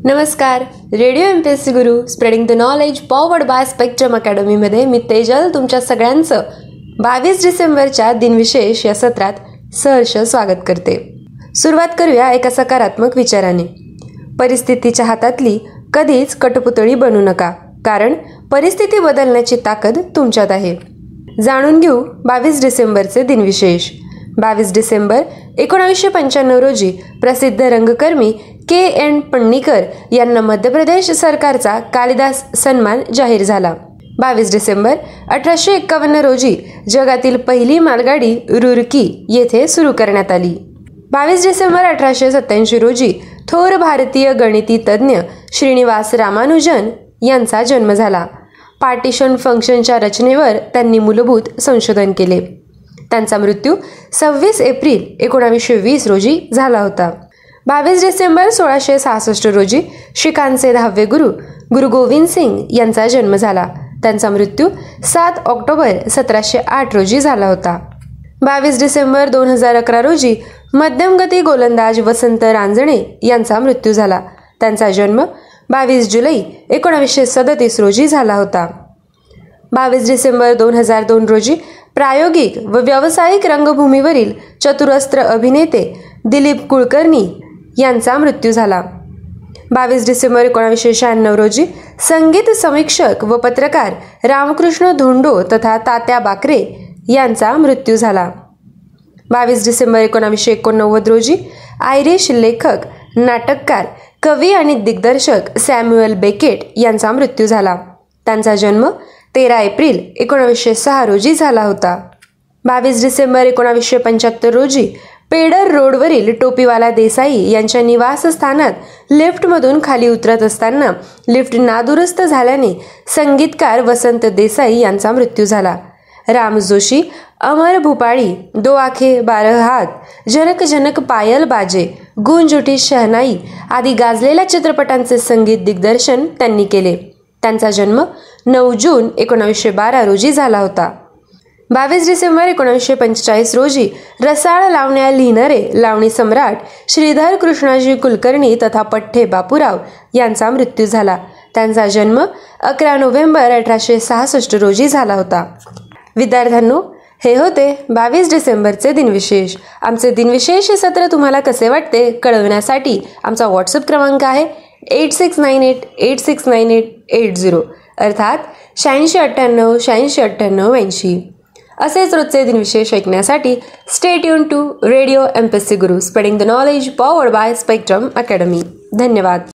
नमस्कार. Radio MPSC Guru spreading the knowledge powered by spectrum अकॅडमीमध्ये मी तेजल तुमच्या सगळ्यांचं 22 डिसेंबरच्या दिनविशेष या सत्रात सहर्ष स्वागत करते. सुरुवात करूया एका सकारात्मक विचाराने. परिस्थितीच्या हातातली कधीच कठपुतळी बनू नका, कारण परिस्थिती बदलण्याची ताकद तुमच्यात आहे. जाणून घेऊ 22 डिसेंबरचे दिनविशेष. 22 डिसेंबर 1995 रोजी प्रसिद्ध रंगकर्मी KN पण्णीकर यांना मध्य प्रदेश सरकारचा कालिदास सन्मान जाहीर झाला. 22 डिसेंबर 1851 रोजी जगातील पहिली मालगाडी रुरकी येथे सुरू करण्यात आली. 22 डिसेंबर 1887 रोजी थोर भारतीय गणिती तज्ज्ञ श्रीनिवास रामानुजन यांचा जन्म झाला. पार्टिशन फंक्शनच्या रचनेवर त्यांनी मूलभूत संशोधन केले. त्यांचा मृत्यू 26 एप्रिल 1920 रोजी झाला होता. 22 डिसेंबर 1666 रोजी शिखांचे 10वे गुरु गुरु गोविंद सिंग यांचा जन्म झाला. त्यांचा मृत्यू 7 ऑक्टोबर 1708 रोजी झाला होता. 22 डिसेंबर 2011 रोजी मध्यमगती गोलंदाज वसंत रांजणे यांचा मृत्यू झाला. त्यांचा जन्म 22 जुलै 1937 रोजी झाला होता. 22 डिसेंबर 2002 रोजी प्रायोगिक व व्यावसायिक रंगभूमीवरील चतुरस्त्र अभिनेते दिलीप कुलकर्णी यांचा मृत्यू झाला. 22 डिसेंबर 1996 रोजी संगीत समीक्षक व पत्रकार रामकृष्ण धोंडो तथा तात्या बाकरे यांचा मृत्यू झाला. 22 डिसेंबर 1989 रोजी आयरिश लेखक, नाटककार, कवी आणि दिग्दर्शक सॅम्युएल बेकेट यांचा मृत्यू झाला. त्यांचा जन्म 13 एप्रिल 1906 रोजी झाला होता. 22 डिसेंबर 1975 रोजी पेडर रोडवरील टोपीवाला देसाई यांच्या निवासस्थानात लिफ्टमधून खाली उतरत असताना लिफ्ट नादुरुस्त झाल्याने संगीतकार वसंत देसाई यांचा मृत्यू झाला. राम जोशी, अमर भूपाळी, दो आंखें बारह हात, जनक जनक पायल बाजे, गूंज उठी शहनाई आदी गाजलेल्या चित्रपटांचे संगीत दिग्दर्शन त्यांनी केले. त्यांचा जन्म 9 जून 1912 रोजी झाला होता. 22 डिसेंबर 1945 रोजी रसाळ लावण्या लिहिणारे लावणी सम्राट श्रीधर कृष्णाजी कुलकर्णी तथा पठ्ठे बापूराव यांचा मृत्यू झाला. त्यांचा जन्म 11 नोव्हेंबर 1866 रोजी झाला होता. विद्यार्थ्यांनो, हे होते 22 डिसेंबरचे दिनविशेष. आमचे दिनविशेष हे सत्र तुम्हाला कसे वाटते कळविण्यासाठी आमचा व्हॉट्सअप क्रमांक आहे 8698869880 अर्थात 8698 8698 80. असेच रोजचे दिनविशेष ऐकण्यासाठी stay tune to radio MPSC Guru spreading the knowledge powered by spectrum academy. धन्यवाद.